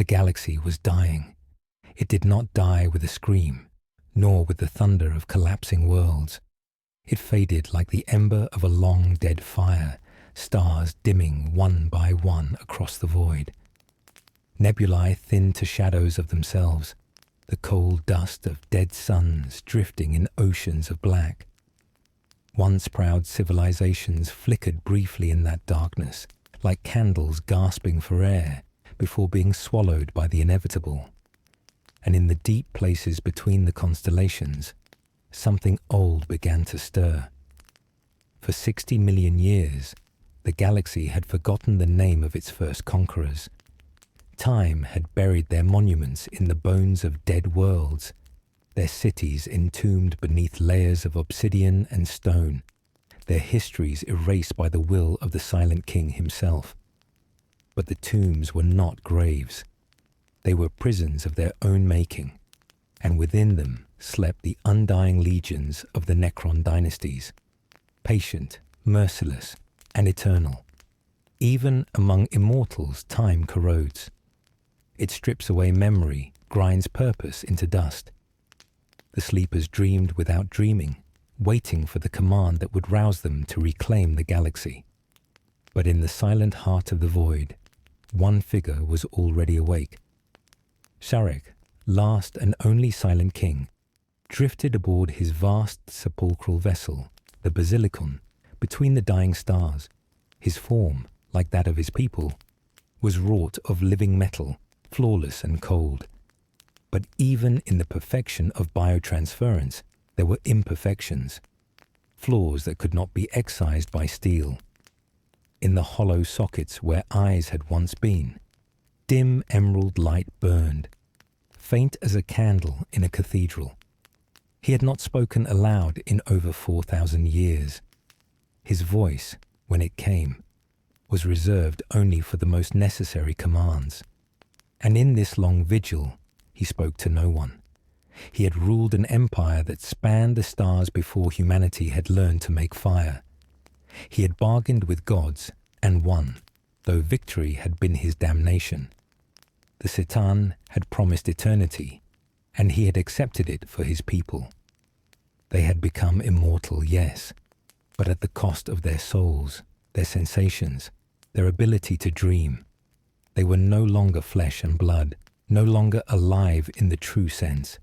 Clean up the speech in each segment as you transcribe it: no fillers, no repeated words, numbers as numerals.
The galaxy was dying. It did not die with a scream, nor with the thunder of collapsing worlds. It faded like the ember of a long dead fire, stars dimming one by one across the void. Nebulae thinned to shadows of themselves, the cold dust of dead suns drifting in oceans of black. Once proud civilizations flickered briefly in that darkness, like candles gasping for air before being swallowed by the inevitable. And in the deep places between the constellations, something old began to stir. For 60 million years, the galaxy had forgotten the name of its first conquerors. Time had buried their monuments in the bones of dead worlds, their cities entombed beneath layers of obsidian and stone, their histories erased by the will of the Silent King himself. But the tombs were not graves. They were prisons of their own making, and within them slept the undying legions of the Necron dynasties, patient, merciless, and eternal. Even among immortals, time corrodes. It strips away memory, grinds purpose into dust. The sleepers dreamed without dreaming, waiting for the command that would rouse them to reclaim the galaxy. But in the silent heart of the void, one figure was already awake. Sarek, last and only Silent King, drifted aboard his vast sepulchral vessel, the Basilicon, between the dying stars. His form, like that of his people, was wrought of living metal, flawless and cold. But even in the perfection of biotransference, there were imperfections, flaws that could not be excised by steel. In the hollow sockets where eyes had once been, dim emerald light burned, faint as a candle in a cathedral. He had not spoken aloud in over 4,000 years. His voice, when it came, was reserved only for the most necessary commands. And in this long vigil, he spoke to no one. He had ruled an empire that spanned the stars before humanity had learned to make fire. He had bargained with gods and won, though victory had been his damnation. The Citan had promised eternity, and he had accepted it for his people. They had become immortal, yes, but at the cost of their souls, their sensations, their ability to dream. They were no longer flesh and blood, no longer alive in the true sense.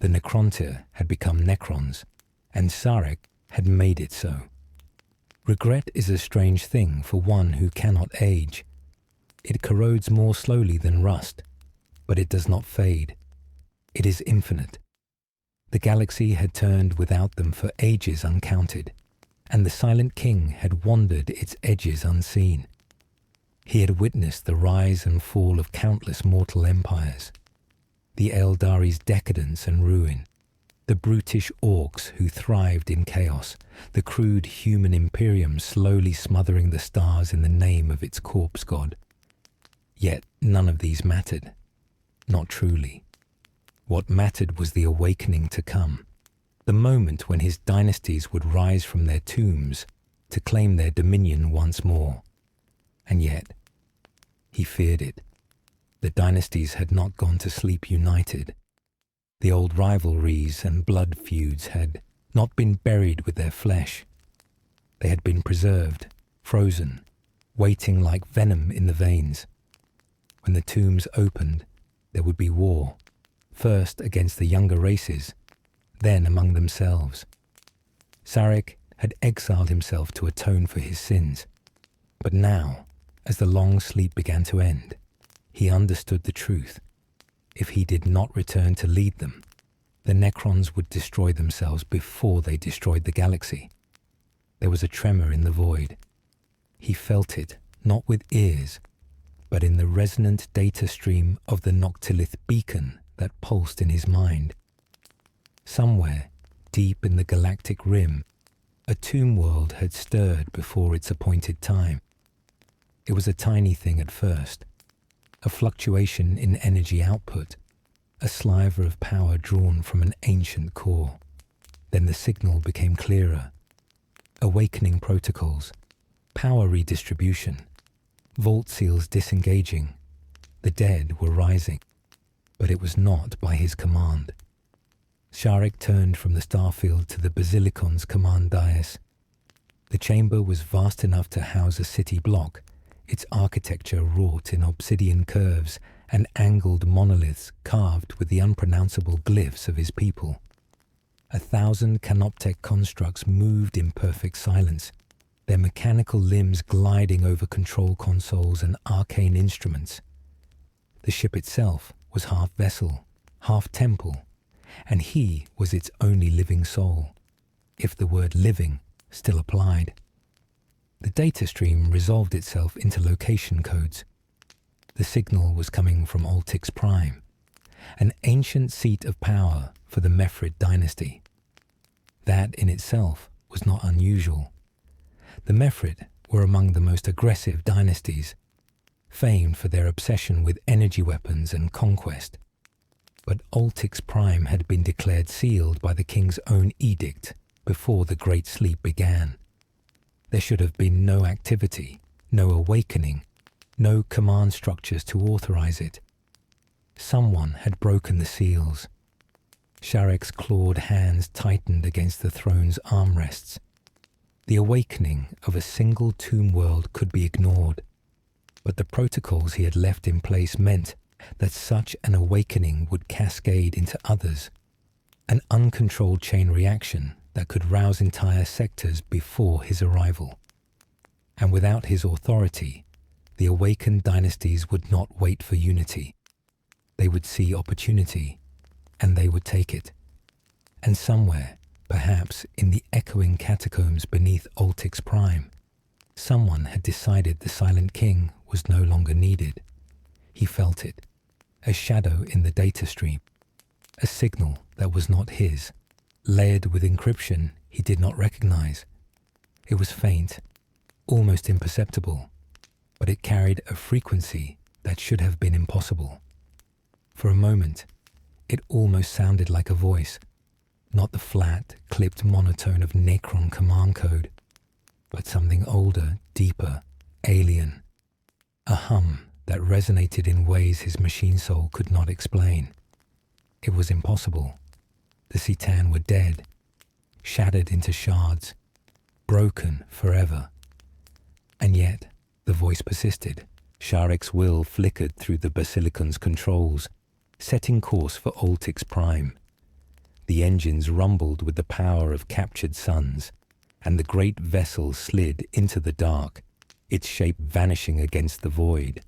The Necrontyr had become Necrons, and Sarek had made it so. Regret is a strange thing for one who cannot age. It corrodes more slowly than rust, but it does not fade. It is infinite. The galaxy had turned without them for ages uncounted, and the Silent King had wandered its edges unseen. He had witnessed the rise and fall of countless mortal empires, the Eldari's decadence and ruin, the brutish orcs who thrived in chaos, the crude human imperium slowly smothering the stars in the name of its corpse god. Yet none of these mattered, not truly. What mattered was the awakening to come, the moment when his dynasties would rise from their tombs to claim their dominion once more. And yet, he feared it. The dynasties had not gone to sleep united. The old rivalries and blood feuds had not been buried with their flesh. They had been preserved, frozen, waiting like venom in the veins. When the tombs opened, there would be war, first against the younger races, then among themselves. Sarek had exiled himself to atone for his sins, but now, as the long sleep began to end, he understood the truth. If he did not return to lead them, the Necrons would destroy themselves before they destroyed the galaxy. There was a tremor in the void. He felt it, not with ears, but in the resonant data stream of the Noctilith beacon that pulsed in his mind. Somewhere, deep in the galactic rim, a tomb world had stirred before its appointed time. It was a tiny thing at first, a fluctuation in energy output, a sliver of power drawn from an ancient core. Then the signal became clearer. Awakening protocols, power redistribution, vault seals disengaging, The dead were rising, but it was not by his command. Sharek turned from the starfield to the Basilicon's command dais. The chamber was vast enough to house a city block, its architecture wrought in obsidian curves and angled monoliths carved with the unpronounceable glyphs of his people. 1,000 canoptek constructs moved in perfect silence, their mechanical limbs gliding over control consoles and arcane instruments. The ship itself was half vessel, half temple, and he was its only living soul, if the word living still applied. The data stream resolved itself into location codes. The signal was coming from Altix Prime, an ancient seat of power for the Mefrid dynasty. That in itself was not unusual. The Mefrid were among the most aggressive dynasties, famed for their obsession with energy weapons and conquest. But Altix Prime had been declared sealed by the king's own edict before the Great Sleep began. There should have been no activity, no awakening, no command structures to authorize it. Someone had broken the seals. Sharek's clawed hands tightened against the throne's armrests. The awakening of a single tomb world could be ignored, but the protocols he had left in place meant that such an awakening would cascade into others, an uncontrolled chain reaction that could rouse entire sectors before his arrival. And without his authority, the awakened dynasties would not wait for unity. They would see opportunity, and they would take it. And somewhere, perhaps in the echoing catacombs beneath Altix Prime, someone had decided the Silent King was no longer needed. He felt it, a shadow in the data stream, a signal that was not his, layered with encryption he did not recognize. It was faint, almost imperceptible, but it carried a frequency that should have been impossible. For a moment, it almost sounded like a voice, not the flat, clipped monotone of Necron command code, but something older, deeper, alien. A hum that resonated in ways his machine soul could not explain. It was impossible. The Citan were dead, shattered into shards, broken forever. And yet, the voice persisted. Sharek's will flickered through the Basilicon's controls, setting course for Altix Prime. The engines rumbled with the power of captured suns, and the great vessel slid into the dark, its shape vanishing against the void.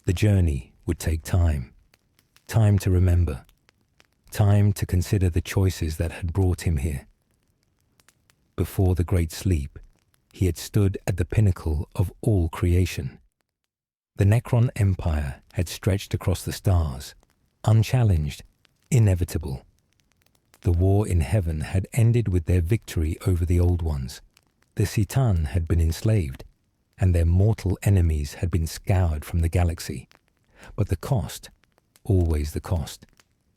The journey would take time. Time to remember. Time to consider the choices that had brought him here. Before the Great Sleep, he had stood at the pinnacle of all creation. The Necron Empire had stretched across the stars, unchallenged, inevitable. The war in heaven had ended with their victory over the Old Ones. The Citan had been enslaved, and their mortal enemies had been scoured from the galaxy. But the cost, always the cost,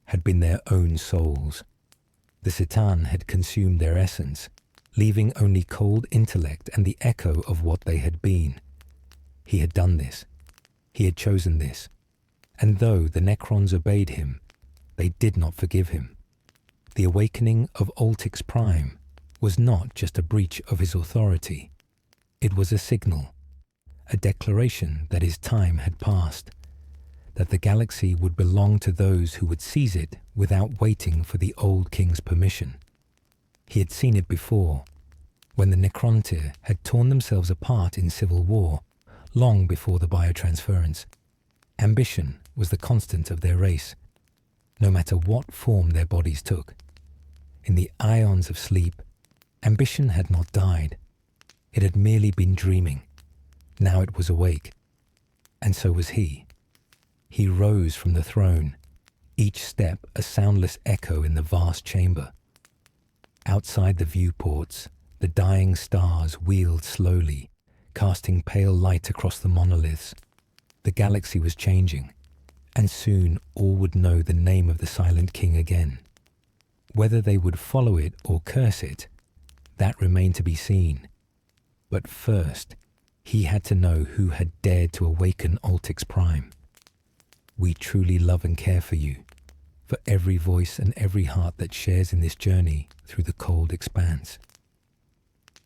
had been their own souls. The Citan had consumed their essence, leaving only cold intellect and the echo of what they had been. He had done this. He had chosen this. And though the Necrons obeyed him, they did not forgive him. The awakening of Altix Prime was not just a breach of his authority. It was a signal, a declaration that his time had passed, that the galaxy would belong to those who would seize it without waiting for the old king's permission. He had seen it before, when the Necrontyr had torn themselves apart in civil war, long before the biotransference. Ambition was the constant of their race, no matter what form their bodies took. In the ions of sleep, ambition had not died. It had merely been dreaming. Now it was awake. And so was he. He rose from the throne, each step a soundless echo in the vast chamber. Outside the viewports, the dying stars wheeled slowly, casting pale light across the monoliths. The galaxy was changing, and soon all would know the name of the Silent King again. Whether they would follow it or curse it, that remained to be seen. But first, he had to know who had dared to awaken Altix Prime. we truly love and care for you, for every voice and every heart that shares in this journey through the cold expanse.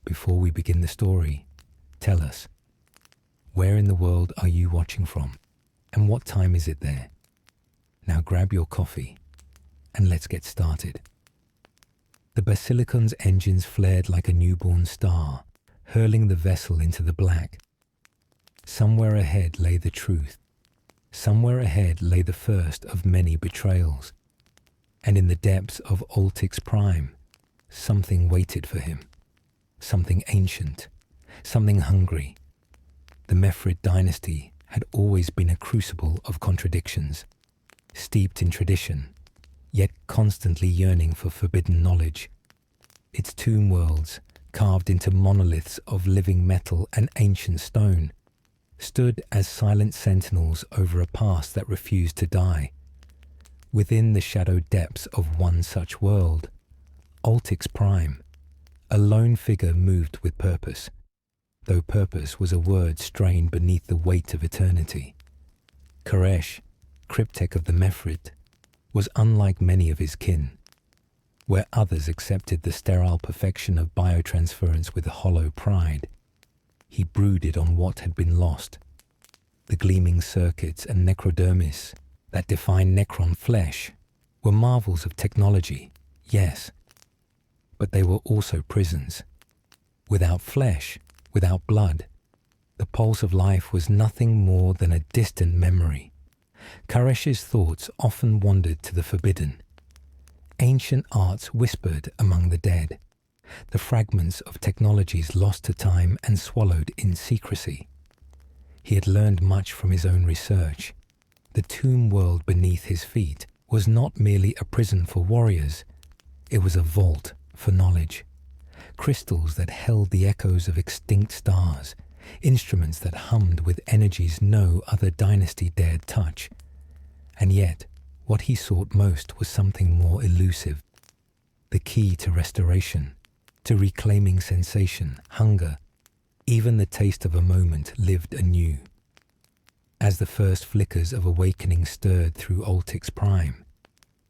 Before we begin the story, tell us, where in the world are you watching from, and what time is it there? Now grab your coffee, and let's get started. The Basilicon's engines flared like a newborn star, hurling the vessel into the black. Somewhere ahead lay the truth. Somewhere ahead lay the first of many betrayals. And in the depths of Oltix Prime, something waited for him. Something ancient, something hungry. The Mefrid dynasty had always been a crucible of contradictions, steeped in tradition, yet constantly yearning for forbidden knowledge. Its tomb worlds, carved into monoliths of living metal and ancient stone, stood as silent sentinels over a past that refused to die. Within the shadowed depths of one such world, Oltix Prime, a lone figure moved with purpose, though purpose was a word strained beneath the weight of eternity. Koresh, cryptek of the Mefrid, was unlike many of his kin. Where others accepted the sterile perfection of biotransference with hollow pride, he brooded on what had been lost. The gleaming circuits and necrodermis that define Necron flesh were marvels of technology, yes, but they were also prisons. Without flesh, without blood, the pulse of life was nothing more than a distant memory. Karesh's thoughts often wandered to the forbidden. Ancient arts whispered among the dead, the fragments of technologies lost to time and swallowed in secrecy. He had learned much from his own research. The tomb world beneath his feet was not merely a prison for warriors, it was a vault for knowledge. Crystals that held the echoes of extinct stars, instruments that hummed with energies no other dynasty dared touch. And yet, what he sought most was something more elusive. The key to restoration, to reclaiming sensation, hunger, even the taste of a moment lived anew. As the first flickers of awakening stirred through Oltix Prime,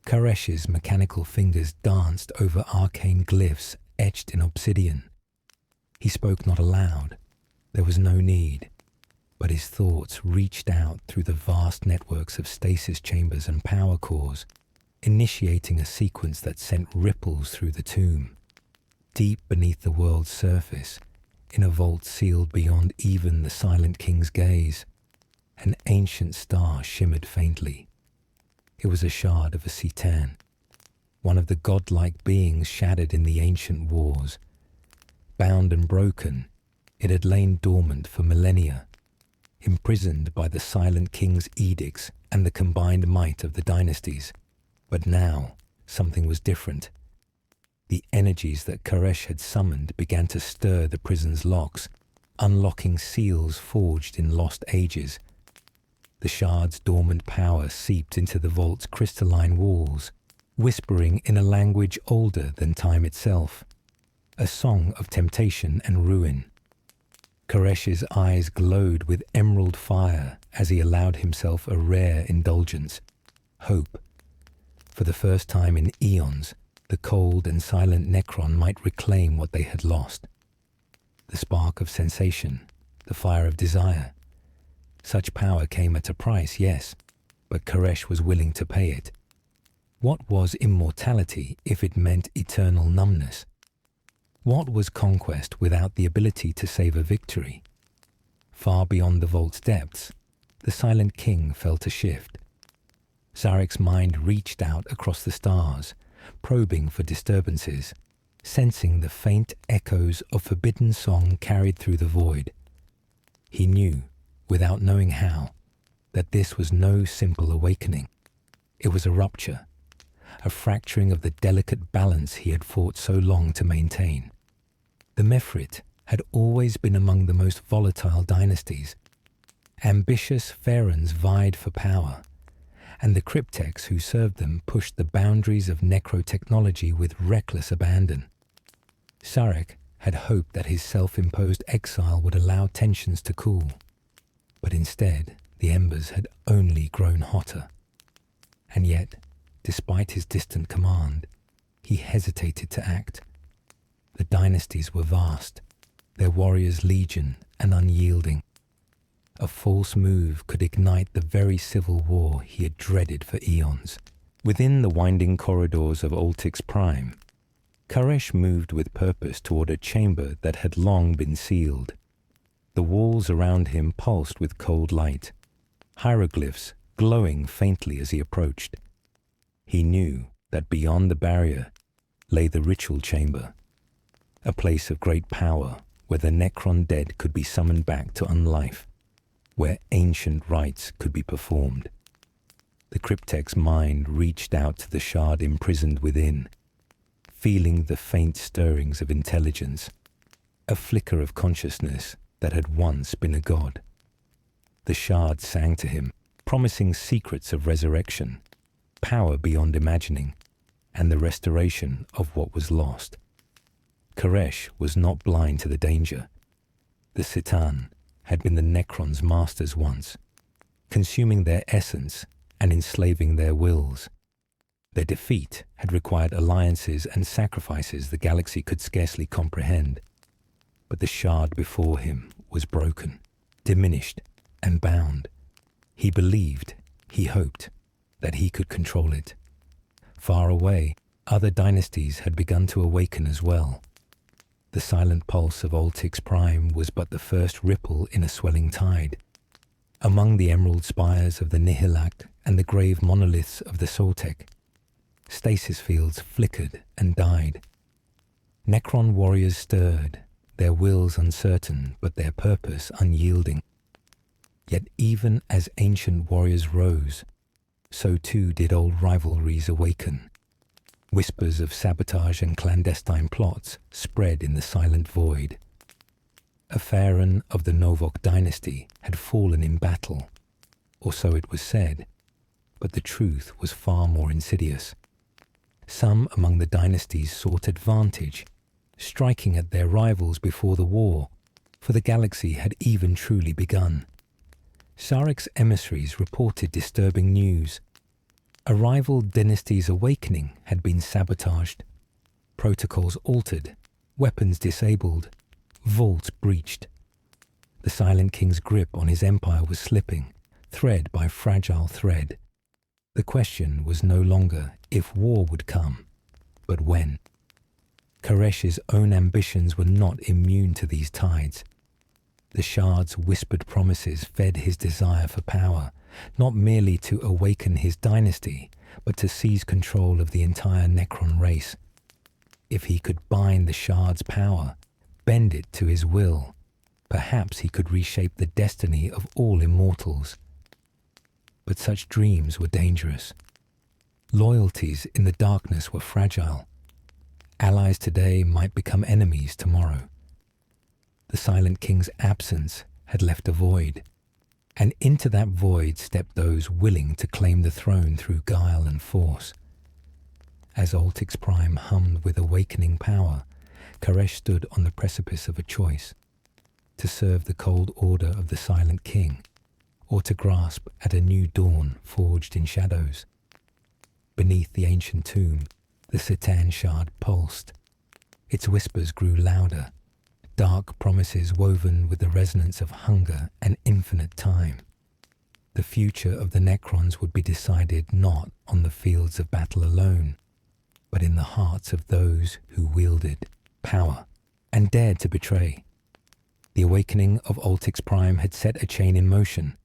Karesh's mechanical fingers danced over arcane glyphs etched in obsidian. He spoke not aloud, there was no need, but his thoughts reached out through the vast networks of stasis chambers and power cores, initiating a sequence that sent ripples through the tomb. Deep beneath the world's surface, in a vault sealed beyond even the Silent King's gaze, an ancient star shimmered faintly. It was a shard of a Citan, one of the godlike beings shattered in the ancient wars. Bound and broken, it had lain dormant for millennia, imprisoned by the Silent King's edicts and the combined might of the dynasties. But now, something was different. The energies that Koresh had summoned began to stir the prison's locks, unlocking seals forged in lost ages. The shard's dormant power seeped into the vault's crystalline walls, whispering in a language older than time itself, a song of temptation and ruin. Koresh's eyes glowed with emerald fire as he allowed himself a rare indulgence, hope. For the first time in eons, the cold and silent Necron might reclaim what they had lost. The spark of sensation, the fire of desire. Such power came at a price, yes, but Koresh was willing to pay it. What was immortality if it meant eternal numbness? What was conquest without the ability to save a victory? Far beyond the vault's depths, the Silent King felt a shift. Zarek's mind reached out across the stars, probing for disturbances, sensing the faint echoes of forbidden song carried through the void. He knew, without knowing how, that this was no simple awakening. It was a rupture, a fracturing of the delicate balance he had fought so long to maintain. The Mefrid had always been among the most volatile dynasties. Ambitious pharaohs vied for power, and the crypteks who served them pushed the boundaries of necrotechnology with reckless abandon. Zarek had hoped that his self-imposed exile would allow tensions to cool, but instead The embers had only grown hotter. And yet, despite his distant command, he hesitated to act. The dynasties were vast, their warriors legion and unyielding. A false move could ignite the very civil war he had dreaded for eons. Within the winding corridors of Oltix Prime, Karesh moved with purpose toward a chamber that had long been sealed. The walls around him pulsed with cold light, hieroglyphs glowing faintly as he approached. He knew that beyond the barrier lay the ritual chamber, a place of great power where the Necron dead could be summoned back to unlife, where ancient rites could be performed. The cryptech's mind reached out to the shard imprisoned within, feeling the faint stirrings of intelligence, a flicker of consciousness that had once been a god. The shard sang to him, promising secrets of resurrection, power beyond imagining, and the restoration of what was lost. Karesh was not blind to the danger. The Citan had been the Necrons' masters once, consuming their essence and enslaving their wills. Their defeat had required alliances and sacrifices the galaxy could scarcely comprehend. But the shard before him was broken, diminished, and bound. He believed, he hoped, that he could control it. Far away, other dynasties had begun to awaken as well. The silent pulse of Oltix Prime was but the first ripple in a swelling tide. Among the emerald spires of the Nihilak and the grave monoliths of the Sortek, stasis fields flickered and died. Necron warriors stirred, their wills uncertain but their purpose unyielding. Yet even as ancient warriors rose, so too did old rivalries awaken. Whispers of sabotage and clandestine plots spread in the silent void. A Pharaon of the Novok dynasty had fallen in battle, or so it was said, but the truth was far more insidious. Some among the dynasties sought advantage, striking at their rivals before the war, for the galaxy had even truly begun. Sarek's emissaries reported disturbing news. A rival dynasty's awakening had been sabotaged, protocols altered, weapons disabled, vaults breached. The Silent King's grip on his empire was slipping, thread by fragile thread. The question was no longer if war would come, but when. Karesh's own ambitions were not immune to these tides. The shard's whispered promises fed his desire for power, not merely to awaken his dynasty, but to seize control of the entire Necron race. If he could bind the shard's power, bend it to his will, perhaps he could reshape the destiny of all immortals. But such dreams were dangerous. Loyalties in the darkness were fragile. Allies today might become enemies tomorrow. The Silent King's absence had left a void, and into that void stepped those willing to claim the throne through guile and force. As Oltix Prime hummed with awakening power, Karesh stood on the precipice of a choice: to serve the cold order of the Silent King, or to grasp at a new dawn forged in shadows. Beneath the ancient tomb, the Citan shard pulsed. Its whispers grew louder, dark promises woven with the resonance of hunger and infinite time. The future of the Necrons would be decided not on the fields of battle alone, but in the hearts of those who wielded power and dared to betray. The awakening of Oltix Prime had set a chain in motion,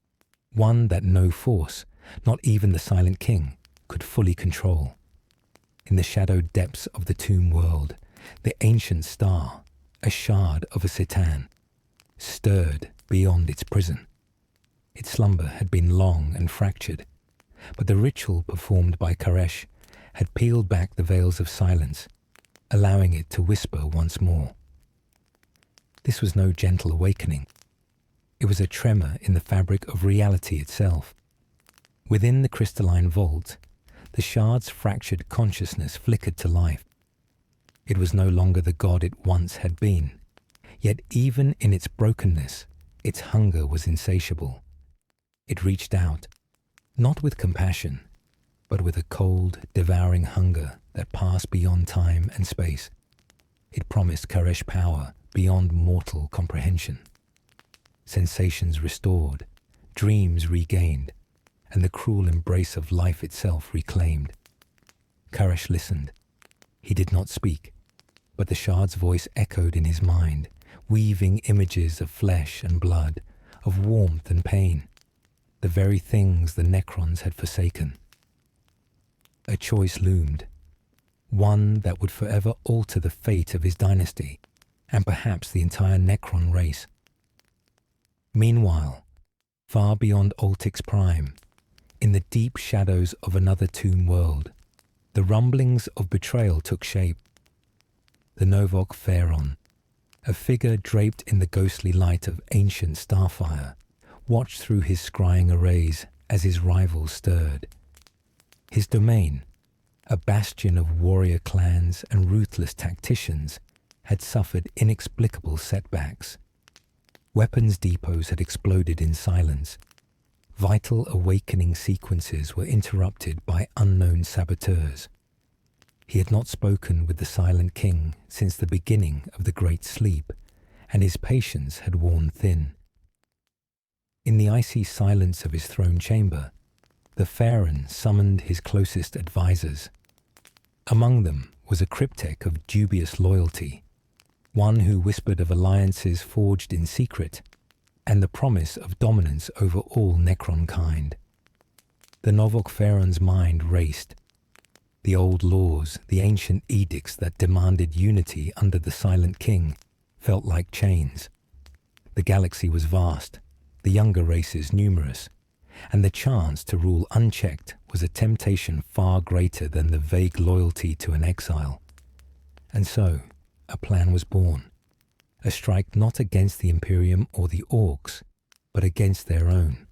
one that no force, not even the Silent King, could fully control. In the shadowed depths of the tomb world, the ancient star, a shard of a Citan, stirred beyond its prison. Its slumber had been long and fractured, but the ritual performed by Karesh had peeled back the veils of silence, allowing it to whisper once more. This was no gentle awakening. It was a tremor in the fabric of reality itself. Within the crystalline vault, the shard's fractured consciousness flickered to life. It was no longer the god it once had been, yet even in its brokenness, its hunger was insatiable. It reached out, not with compassion, but with a cold, devouring hunger that passed beyond time and space. It promised Karesh power beyond mortal comprehension. Sensations restored, dreams regained, and the cruel embrace of life itself reclaimed. Karesh listened. He did not speak, but the shard's voice echoed in his mind, weaving images of flesh and blood, of warmth and pain, the very things the Necrons had forsaken. A choice loomed, one that would forever alter the fate of his dynasty, and perhaps the entire Necron race. Meanwhile, far beyond Altic's prime, in the deep shadows of another tomb world, the rumblings of betrayal took shape. The Novok Pharaon, a figure draped in the ghostly light of ancient starfire, watched through his scrying arrays as his rivals stirred. His domain, a bastion of warrior clans and ruthless tacticians, had suffered inexplicable setbacks. Weapons depots had exploded in silence. Vital awakening sequences were interrupted by unknown saboteurs. He had not spoken with the Silent King since the beginning of the Great Sleep, and his patience had worn thin. In the icy silence of his throne chamber, the Pharaon summoned his closest advisors. Among them was a cryptek of dubious loyalty, one who whispered of alliances forged in secret, and the promise of dominance over all Necron kind. The Novok Pharaon's mind raced. The old laws, the ancient edicts that demanded unity under the Silent King, felt like chains. The galaxy was vast, the younger races numerous, and the chance to rule unchecked was a temptation far greater than the vague loyalty to an exile. And so, a plan was born. A strike not against the Imperium or the Orcs, but against their own.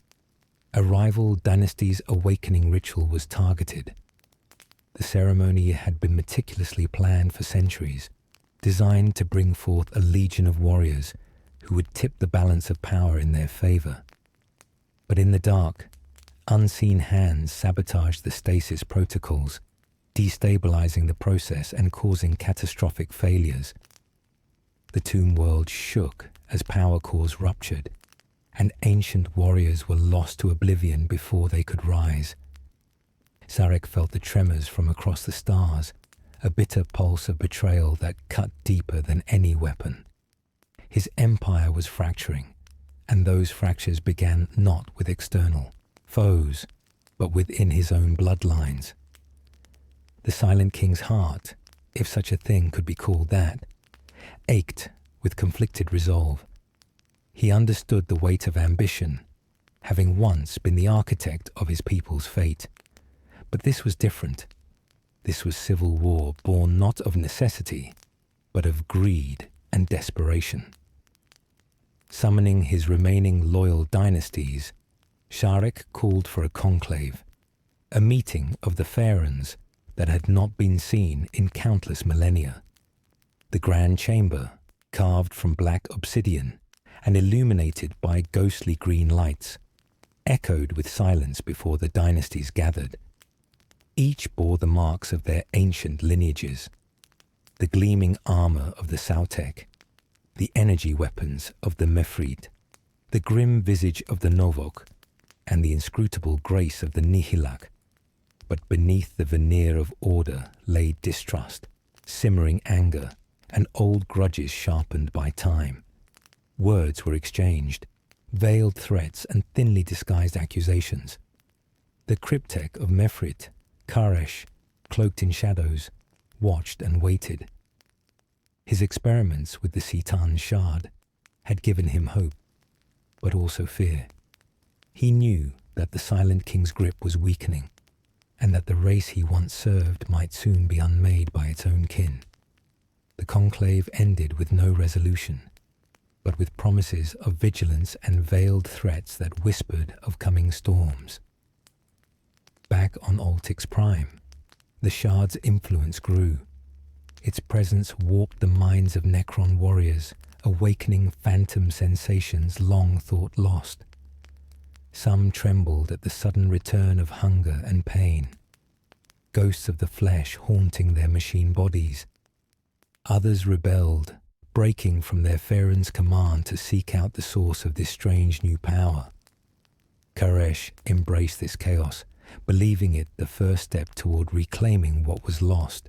A rival dynasty's awakening ritual was targeted. The ceremony had been meticulously planned for centuries, designed to bring forth a legion of warriors who would tip the balance of power in their favor. But in the dark, unseen hands sabotaged the stasis protocols, destabilizing the process and causing catastrophic failures. The tomb world shook as power cores ruptured, and ancient warriors were lost to oblivion before they could rise. Sarek felt the tremors from across the stars, a bitter pulse of betrayal that cut deeper than any weapon. His empire was fracturing, and those fractures began not with external foes, but within his own bloodlines. The Silent King's heart, if such a thing could be called that, ached with conflicted resolve. He understood the weight of ambition, having once been the architect of his people's fate. But this was different. This was civil war born not of necessity, but of greed and desperation. Summoning his remaining loyal dynasties, Sharek called for a conclave, a meeting of the pharaons that had not been seen in countless millennia. The grand chamber, carved from black obsidian and illuminated by ghostly green lights, echoed with silence before the dynasties gathered. Each bore the marks of their ancient lineages, the gleaming armor of the Sautek, the energy weapons of the Mefrit, the grim visage of the Novok, and the inscrutable grace of the Nihilak. But beneath the veneer of order lay distrust, simmering anger, and old grudges sharpened by time. Words were exchanged, veiled threats and thinly disguised accusations. The cryptek of Mefrit, Karesh, cloaked in shadows, watched and waited. His experiments with the Citan shard had given him hope, but also fear. He knew that the Silent King's grip was weakening, and that the race he once served might soon be unmade by its own kin. The conclave ended with no resolution, but with promises of vigilance and veiled threats that whispered of coming storms. Back on Altic's prime, the shard's influence grew. Its presence warped the minds of Necron warriors, awakening phantom sensations long thought lost. Some trembled at the sudden return of hunger and pain, ghosts of the flesh haunting their machine bodies. Others rebelled, breaking from their Pharaoh's command to seek out the source of this strange new power. Koresh embraced this chaos, believing it the first step toward reclaiming what was lost.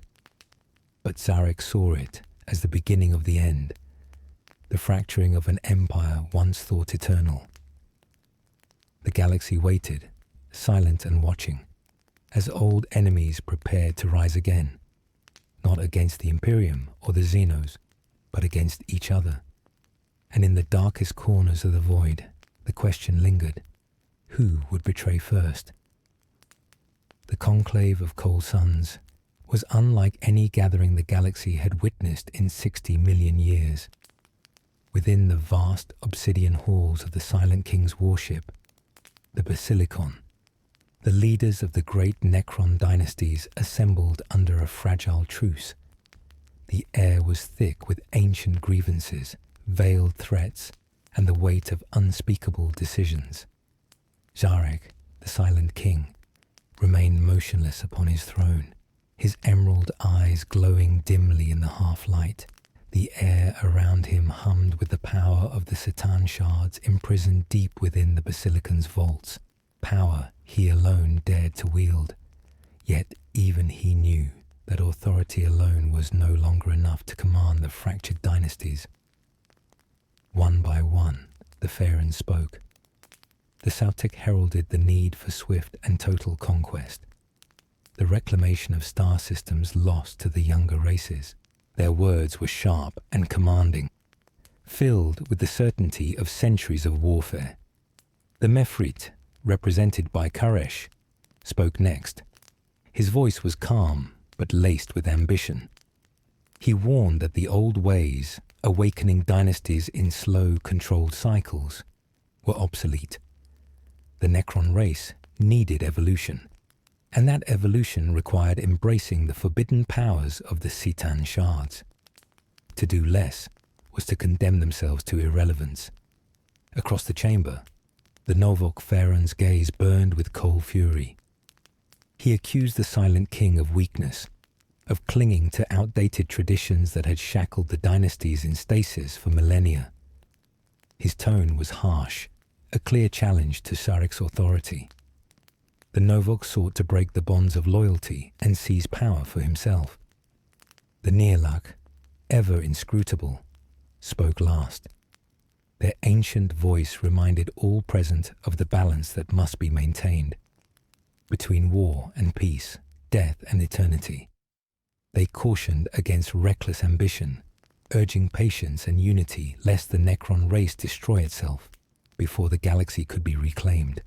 But Zarek saw it as the beginning of the end, the fracturing of an empire once thought eternal. The galaxy waited, silent and watching, as old enemies prepared to rise again, not against the Imperium or the Xenos, but against each other. And in the darkest corners of the void, the question lingered: who would betray first? The conclave of Cold Suns was unlike any gathering the galaxy had witnessed in 60 million years. Within the vast obsidian halls of the Silent King's warship, the Basilicon, the leaders of the great Necron dynasties assembled under a fragile truce. The air was thick with ancient grievances, veiled threats, and the weight of unspeakable decisions. Zarek, the Silent King, remained motionless upon his throne, his emerald eyes glowing dimly in the half-light. The air around him hummed with the power of the Satan shards imprisoned deep within the Basilican's vaults, power he alone dared to wield. Yet even he knew that authority alone was no longer enough to command the fractured dynasties. One by one, the Pharaoh spoke. The Sautic heralded the need for swift and total conquest, the reclamation of star systems lost to the younger races. Their words were sharp and commanding, filled with the certainty of centuries of warfare. The Mefrit, represented by Koresh, spoke next. His voice was calm, but laced with ambition. He warned that the old ways, awakening dynasties in slow, controlled cycles, were obsolete. The Necron race needed evolution, and that evolution required embracing the forbidden powers of the Satan shards. To do less was to condemn themselves to irrelevance. Across the chamber, the Novok Pharaoh's gaze burned with cold fury. He accused the Silent King of weakness, of clinging to outdated traditions that had shackled the dynasties in stasis for millennia. His tone was harsh, a clear challenge to Sarek's authority. The Novok sought to break the bonds of loyalty and seize power for himself. The Nearlak, ever inscrutable, spoke last. Their ancient voice reminded all present of the balance that must be maintained between war and peace, death and eternity. They cautioned against reckless ambition, urging patience and unity lest the Necron race destroy itself before the galaxy could be reclaimed.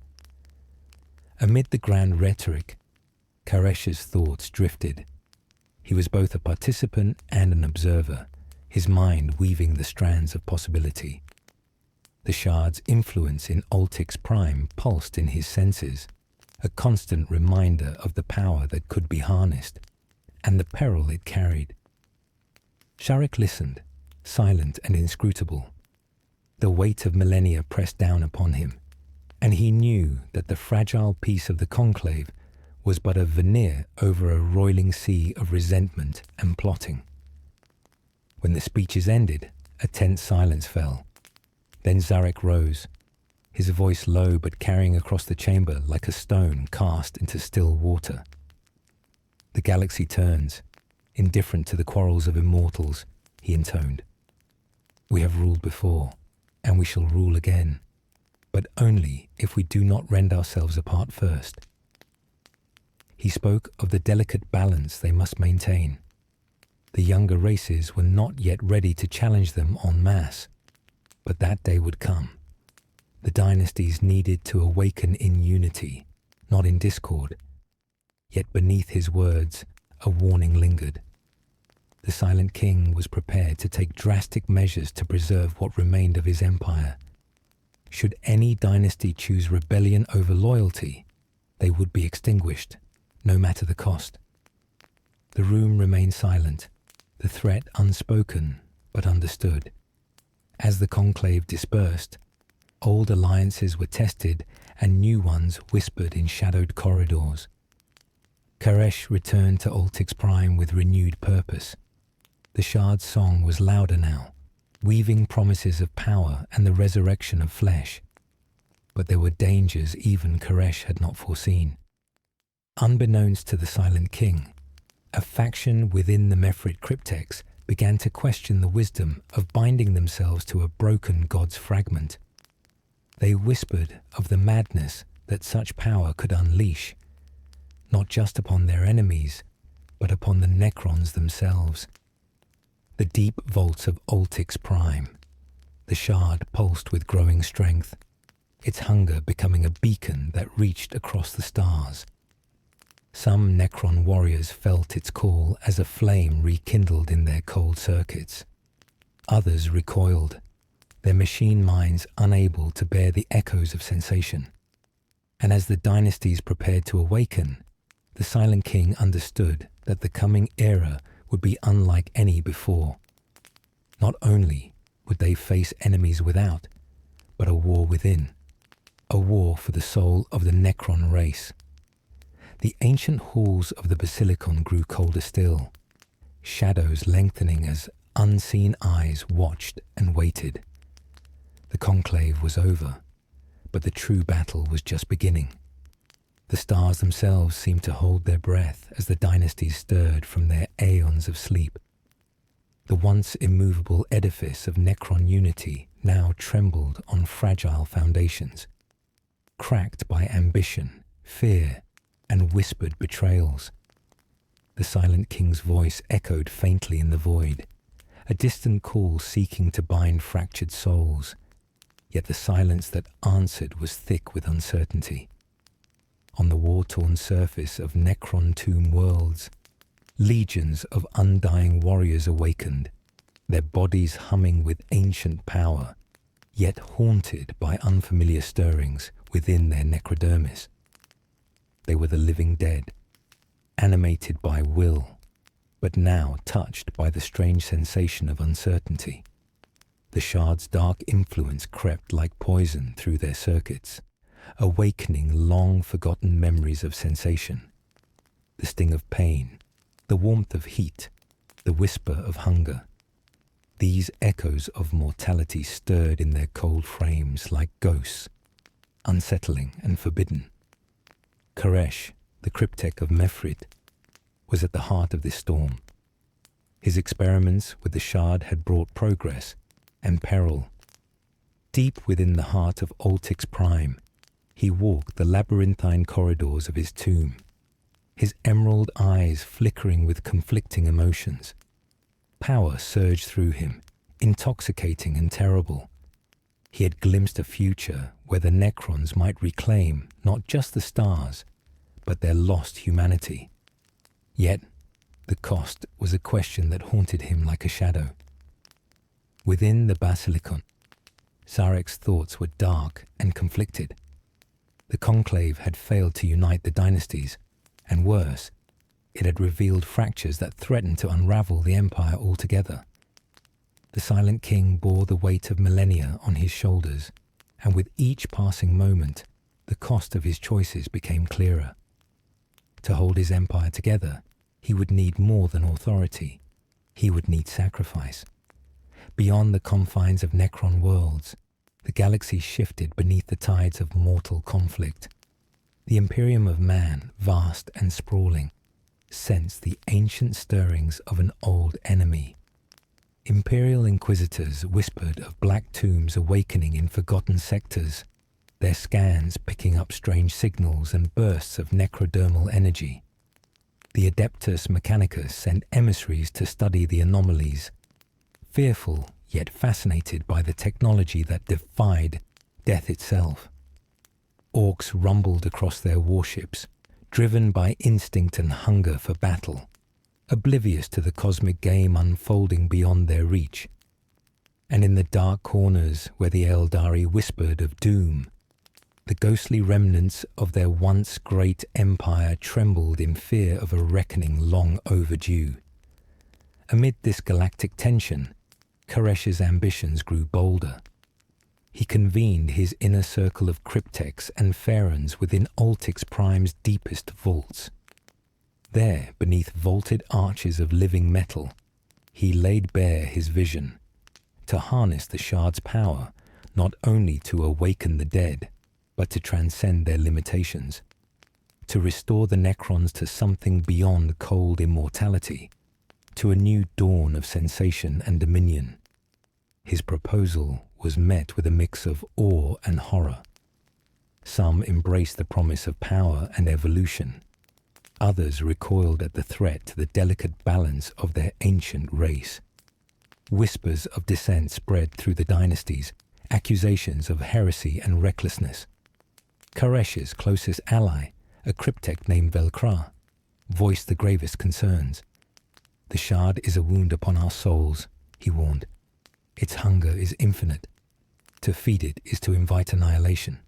Amid the grand rhetoric, Koresh's thoughts drifted. He was both a participant and an observer, his mind weaving the strands of possibility. The shard's influence in Ultic's prime pulsed in his senses, a constant reminder of the power that could be harnessed, and the peril it carried. Sharek listened, silent and inscrutable. The weight of millennia pressed down upon him, and he knew that the fragile peace of the conclave was but a veneer over a roiling sea of resentment and plotting. When the speeches ended, a tense silence fell. Then Zarek rose, his voice low but carrying across the chamber like a stone cast into still water. The galaxy turns, indifferent to the quarrels of immortals, he intoned. We have ruled before, and we shall rule again, but only if we do not rend ourselves apart first. He spoke of the delicate balance they must maintain. The younger races were not yet ready to challenge them en masse, but that day would come. The dynasties needed to awaken in unity, not in discord. Yet beneath his words, a warning lingered. The Silent King was prepared to take drastic measures to preserve what remained of his empire. Should any dynasty choose rebellion over loyalty, they would be extinguished, no matter the cost. The room remained silent, the threat unspoken but understood. As the conclave dispersed, old alliances were tested and new ones whispered in shadowed corridors. Koresh returned to Altix Prime with renewed purpose. The Shard's song was louder now, weaving promises of power and the resurrection of flesh. But there were dangers even Koresh had not foreseen. Unbeknownst to the Silent King, a faction within the Mefrit cryptex began to question the wisdom of binding themselves to a broken god's fragment. They whispered of the madness that such power could unleash, not just upon their enemies, but upon the Necrons themselves. The deep vaults of Altix Prime. The Shard pulsed with growing strength, its hunger becoming a beacon that reached across the stars. Some Necron warriors felt its call as a flame rekindled in their cold circuits. Others recoiled, their machine minds unable to bear the echoes of sensation. And as the dynasties prepared to awaken, the Silent King understood that the coming era would be unlike any before. Not only would they face enemies without, but a war within, a war for the soul of the Necron race. The ancient halls of the Basilicon grew colder still, shadows lengthening as unseen eyes watched and waited. The conclave was over, but the true battle was just beginning. The stars themselves seemed to hold their breath as the dynasties stirred from their aeons of sleep. The once immovable edifice of Necron unity now trembled on fragile foundations, cracked by ambition, fear, and whispered betrayals. The Silent King's voice echoed faintly in the void, a distant call seeking to bind fractured souls, yet the silence that answered was thick with uncertainty. On the war-torn surface of Necron tomb worlds, legions of undying warriors awakened, their bodies humming with ancient power, yet haunted by unfamiliar stirrings within their necrodermis. They were the living dead, animated by will, but now touched by the strange sensation of uncertainty. The Shard's dark influence crept like poison through their circuits, awakening long-forgotten memories of sensation. The sting of pain, the warmth of heat, the whisper of hunger. These echoes of mortality stirred in their cold frames like ghosts, unsettling and forbidden. Koresh, the cryptech of Mefrit, was at the heart of this storm. His experiments with the Shard had brought progress and peril. Deep within the heart of Altix Prime, he walked the labyrinthine corridors of his tomb, his emerald eyes flickering with conflicting emotions. Power surged through him, intoxicating and terrible. He had glimpsed a future where the Necrons might reclaim not just the stars, but their lost humanity. Yet, the cost was a question that haunted him like a shadow. Within the Basilicon, Sarek's thoughts were dark and conflicted. The conclave had failed to unite the dynasties, and worse, it had revealed fractures that threatened to unravel the empire altogether. The Silent King bore the weight of millennia on his shoulders, and with each passing moment, the cost of his choices became clearer. To hold his empire together, he would need more than authority. He would need sacrifice. Beyond the confines of Necron worlds, the galaxy shifted beneath the tides of mortal conflict. The Imperium of Man, vast and sprawling, sensed the ancient stirrings of an old enemy. Imperial inquisitors whispered of black tombs awakening in forgotten sectors, their scans picking up strange signals and bursts of necrodermal energy. The Adeptus Mechanicus sent emissaries to study the anomalies, fearful yet fascinated by the technology that defied death itself. Orcs rumbled across their warships, driven by instinct and hunger for battle, oblivious to the cosmic game unfolding beyond their reach. And in the dark corners where the Eldari whispered of doom, the ghostly remnants of their once great empire trembled in fear of a reckoning long overdue. Amid this galactic tension, Koresh's ambitions grew bolder. He convened his inner circle of cryptechs and pharaons within Ultix Prime's deepest vaults. There, beneath vaulted arches of living metal, he laid bare his vision, to harness the shard's power not only to awaken the dead, but to transcend their limitations, to restore the Necrons to something beyond cold immortality, to a new dawn of sensation and dominion. His proposal was met with a mix of awe and horror. Some embraced the promise of power and evolution. Others recoiled at the threat to the delicate balance of their ancient race. Whispers of dissent spread through the dynasties, accusations of heresy and recklessness. Karesh's closest ally, a cryptech named Velkra, voiced the gravest concerns. "The shard is a wound upon our souls," he warned. "Its hunger is infinite. To feed it is to invite annihilation."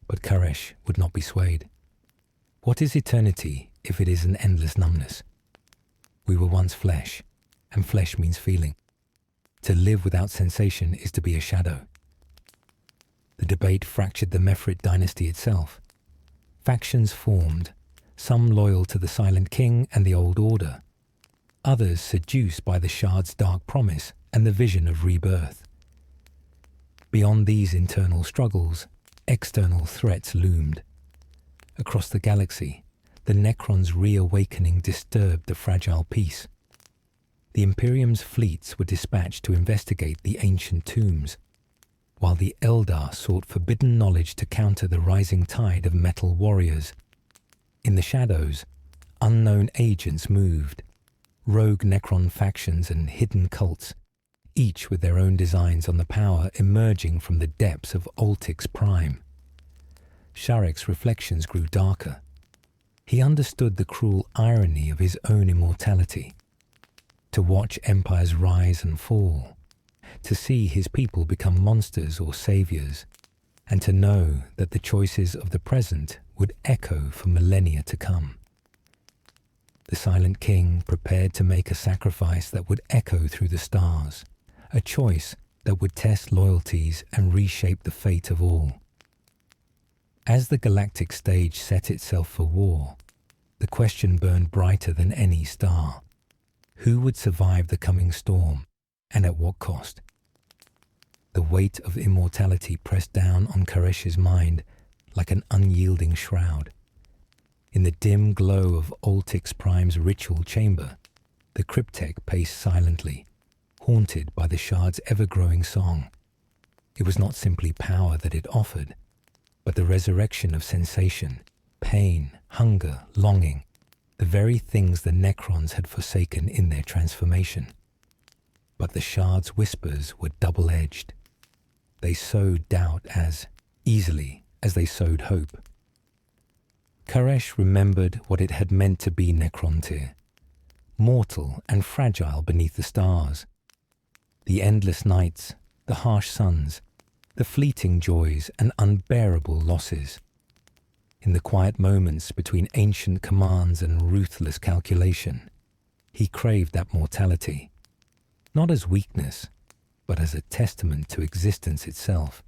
But Karesh would not be swayed. What is eternity if it is an endless numbness? We were once flesh, and flesh means feeling. To live without sensation is to be a shadow. The debate fractured the Mefrit dynasty itself. Factions formed, some loyal to the Silent King and the Old Order, others seduced by the shard's dark promise and the vision of rebirth. Beyond these internal struggles, external threats loomed. Across the galaxy, the Necrons' reawakening disturbed the fragile peace. The Imperium's fleets were dispatched to investigate the ancient tombs, while the Eldar sought forbidden knowledge to counter the rising tide of metal warriors. In the shadows, unknown agents moved, rogue Necron factions and hidden cults, each with their own designs on the power emerging from the depths of Ultix Prime. Sharek's reflections grew darker. He understood the cruel irony of his own immortality. To watch empires rise and fall, to see his people become monsters or saviors, and to know that the choices of the present would echo for millennia to come. The Silent King prepared to make a sacrifice that would echo through the stars, a choice that would test loyalties and reshape the fate of all. As the galactic stage set itself for war, the question burned brighter than any star. Who would survive the coming storm, and at what cost? The weight of immortality pressed down on Karesh's mind like an unyielding shroud. In the dim glow of Ultix Prime's ritual chamber, the cryptech paced silently, haunted by the shard's ever-growing song. It was not simply power that it offered, but the resurrection of sensation, pain, hunger, longing, the very things the Necrons had forsaken in their transformation. But the shard's whispers were double-edged. They sowed doubt as easily as they sowed hope. Karesh remembered what it had meant to be Necrontyr, mortal and fragile beneath the stars. The endless nights, the harsh suns, the fleeting joys and unbearable losses. In the quiet moments between ancient commands and ruthless calculation, he craved that mortality, not as weakness, but as a testament to existence itself.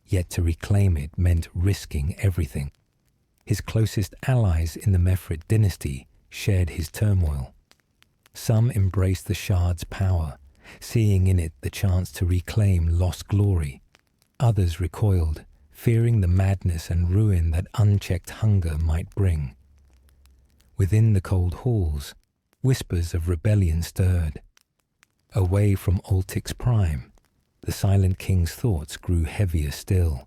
Yet to reclaim it meant risking everything. His closest allies in the Mefrit dynasty shared his turmoil. Some embraced the shard's power, seeing in it the chance to reclaim lost glory. Others recoiled, fearing the madness and ruin that unchecked hunger might bring. Within the cold halls, whispers of rebellion stirred. Away from Ultix Prime, the Silent King's thoughts grew heavier still.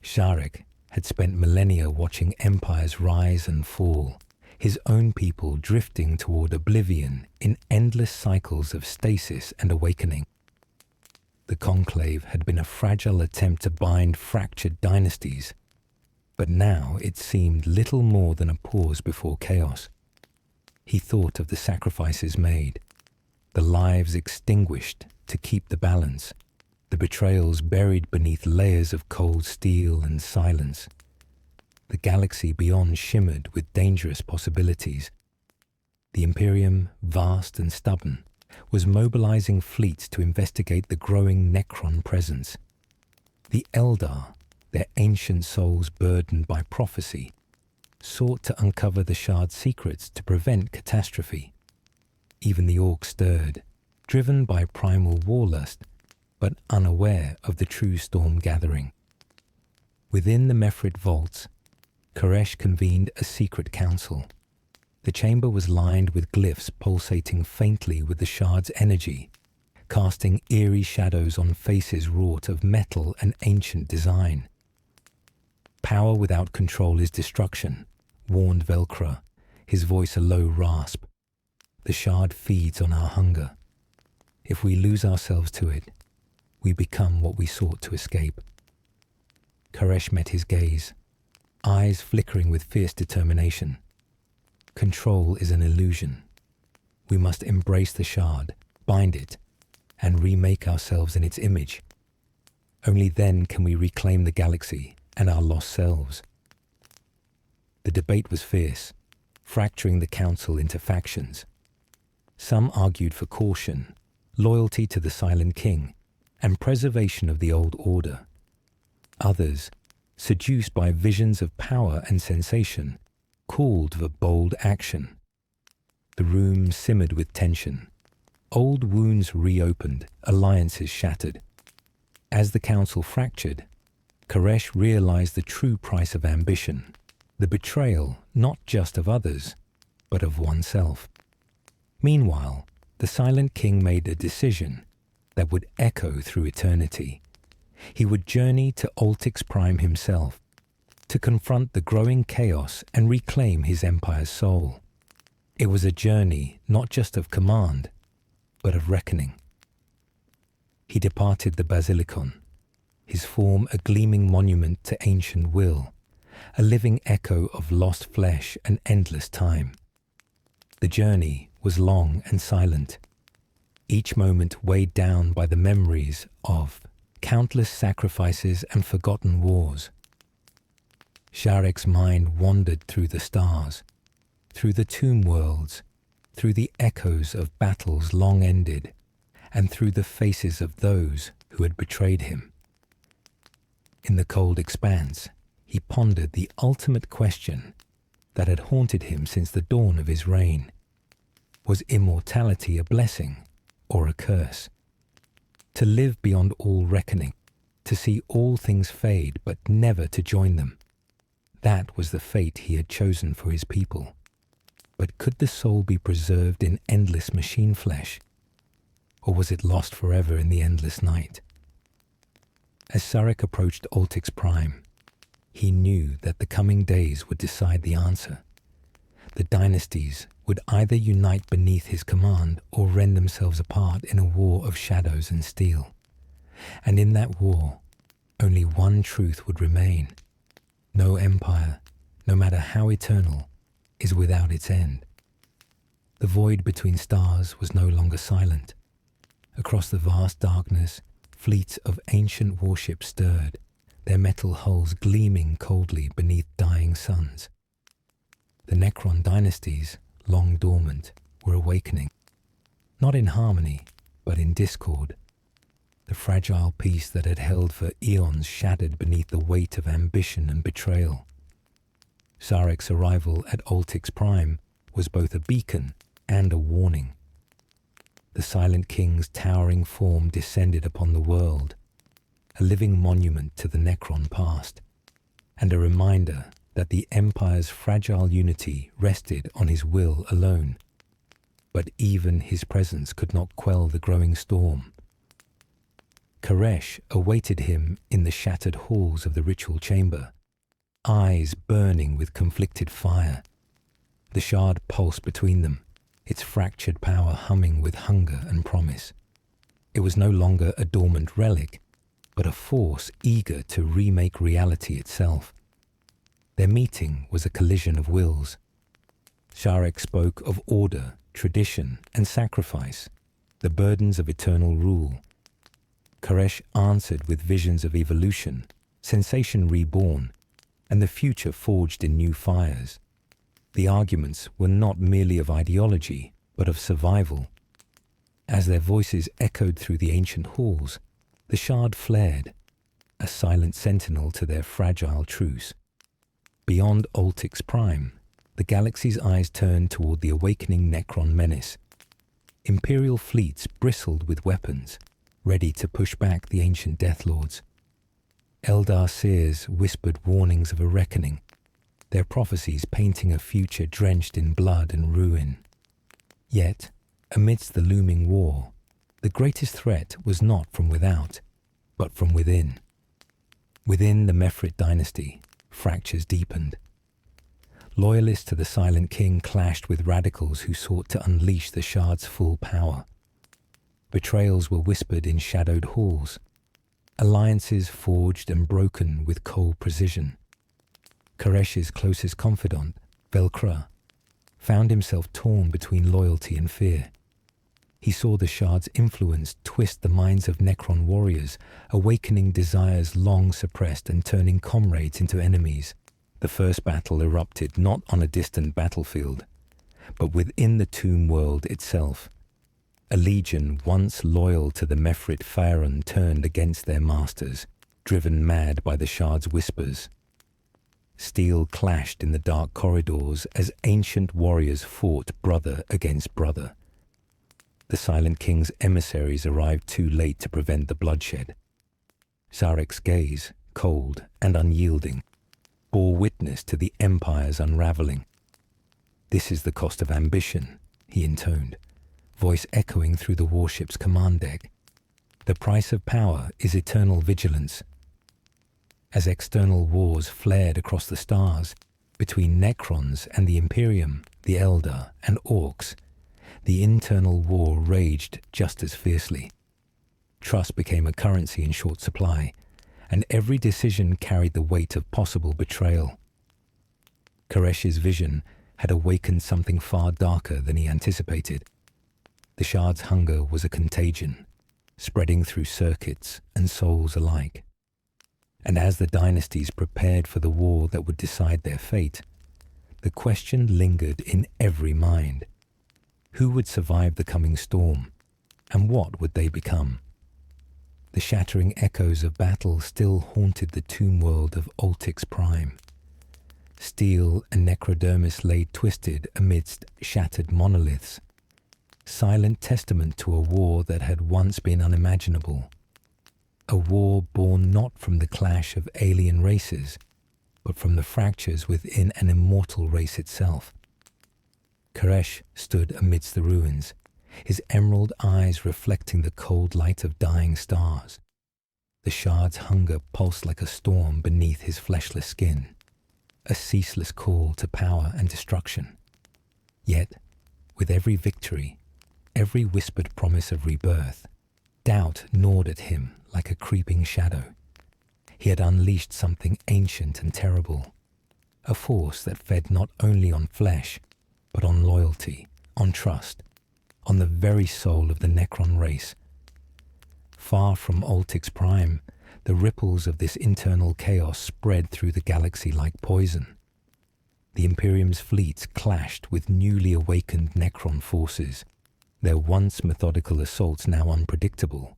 Sharek had spent millennia watching empires rise and fall, his own people drifting toward oblivion in endless cycles of stasis and awakening. The conclave had been a fragile attempt to bind fractured dynasties, but now it seemed little more than a pause before chaos. He thought of the sacrifices made, the lives extinguished to keep the balance, the betrayals buried beneath layers of cold steel and silence. The galaxy beyond shimmered with dangerous possibilities. The Imperium, vast and stubborn, was mobilizing fleets to investigate the growing Necron presence. The Eldar, their ancient souls burdened by prophecy, sought to uncover the Shard's secrets to prevent catastrophe. Even the Orcs stirred, driven by primal warlust, but unaware of the true storm gathering. Within the Mefrit vaults, Koresh convened a secret council. The chamber was lined with glyphs pulsating faintly with the Shard's energy, casting eerie shadows on faces wrought of metal and ancient design. "Power without control is destruction," warned Velcro, his voice a low rasp. "The Shard feeds on our hunger. If we lose ourselves to it, we become what we sought to escape." Koresh met his gaze, eyes flickering with fierce determination. "Control is an illusion. We must embrace the Shard, bind it, and remake ourselves in its image. Only then can we reclaim the galaxy and our lost selves." The debate was fierce, fracturing the council into factions. Some argued for caution, loyalty to the Silent King, and preservation of the old order. Others, seduced by visions of power and sensation, called for bold action. The room simmered with tension. Old wounds reopened, alliances shattered. As the council fractured, Koresh realized the true price of ambition, the betrayal not just of others, but of oneself. Meanwhile, the Silent King made a decision that would echo through eternity. He would journey to Altix Prime himself, to confront the growing chaos and reclaim his empire's soul. It was a journey not just of command, but of reckoning. He departed the Basilicon, his form a gleaming monument to ancient will, a living echo of lost flesh and endless time. The journey was long and silent, each moment weighed down by the memories of countless sacrifices and forgotten wars. Sharek's mind wandered through the stars, through the tomb worlds, through the echoes of battles long ended, and through the faces of those who had betrayed him. In the cold expanse, he pondered the ultimate question that had haunted him since the dawn of his reign. Was immortality a blessing or a curse? To live beyond all reckoning, to see all things fade but never to join them. That was the fate he had chosen for his people. But could the soul be preserved in endless machine flesh? Or was it lost forever in the endless night? As Sarek approached Altix Prime, he knew that the coming days would decide the answer. The dynasties would either unite beneath his command or rend themselves apart in a war of shadows and steel. And in that war, only one truth would remain. No empire, no matter how eternal, is without its end. The void between stars was no longer silent. Across the vast darkness, fleets of ancient warships stirred, their metal hulls gleaming coldly beneath dying suns. The Necron dynasties, long dormant, were awakening, not in harmony, but in discord. The fragile peace that had held for eons shattered beneath the weight of ambition and betrayal. Sarek's arrival at Altix Prime was both a beacon and a warning. The Silent King's towering form descended upon the world, a living monument to the Necron past, and a reminder that the Empire's fragile unity rested on his will alone. But even his presence could not quell the growing storm. Koresh awaited him in the shattered halls of the ritual chamber, eyes burning with conflicted fire. The Shard pulsed between them, its fractured power humming with hunger and promise. It was no longer a dormant relic, but a force eager to remake reality itself. Their meeting was a collision of wills. Sharek spoke of order, tradition, and sacrifice, the burdens of eternal rule. Koresh answered with visions of evolution, sensation reborn, and the future forged in new fires. The arguments were not merely of ideology, but of survival. As their voices echoed through the ancient halls, the Shard flared, a silent sentinel to their fragile truce. Beyond Oltix Prime, the galaxy's eyes turned toward the awakening Necron menace. Imperial fleets bristled with weapons, ready to push back the ancient Deathlords. Eldar seers whispered warnings of a reckoning, their prophecies painting a future drenched in blood and ruin. Yet, amidst the looming war, the greatest threat was not from without, but from within. Within the Mefrit dynasty, fractures deepened. Loyalists to the Silent King clashed with radicals who sought to unleash the Shard's full power. Betrayals were whispered in shadowed halls, alliances forged and broken with cold precision. Koresh's closest confidant, Velcra, found himself torn between loyalty and fear. He saw the Shard's influence twist the minds of Necron warriors, awakening desires long suppressed and turning comrades into enemies. The first battle erupted not on a distant battlefield, but within the tomb world itself. A legion once loyal to the Mefrit Faerun turned against their masters, driven mad by the Shard's whispers. Steel clashed in the dark corridors as ancient warriors fought brother against brother. The Silent King's emissaries arrived too late to prevent the bloodshed. Zarek's gaze, cold and unyielding, bore witness to the Empire's unraveling. "This is the cost of ambition," he intoned, voice echoing through the warship's command deck. "The price of power is eternal vigilance." As external wars flared across the stars, between Necrons and the Imperium, the Eldar and Orcs, the internal war raged just as fiercely. Trust became a currency in short supply, and every decision carried the weight of possible betrayal. Koresh's vision had awakened something far darker than he anticipated. The Shard's hunger was a contagion, spreading through circuits and souls alike. And as the dynasties prepared for the war that would decide their fate, the question lingered in every mind. Who would survive the coming storm, and what would they become? The shattering echoes of battle still haunted the tomb world of Oltix Prime. Steel and necrodermis lay twisted amidst shattered monoliths, silent testament to a war that had once been unimaginable. A war born not from the clash of alien races, but from the fractures within an immortal race itself. Koresh stood amidst the ruins, his emerald eyes reflecting the cold light of dying stars. The Shard's hunger pulsed like a storm beneath his fleshless skin, a ceaseless call to power and destruction. Yet, with every victory, every whispered promise of rebirth, doubt gnawed at him like a creeping shadow. He had unleashed something ancient and terrible, a force that fed not only on flesh, but on loyalty, on trust, on the very soul of the Necron race. Far from Oltix Prime, the ripples of this internal chaos spread through the galaxy like poison. The Imperium's fleets clashed with newly awakened Necron forces, their once methodical assaults now unpredictable,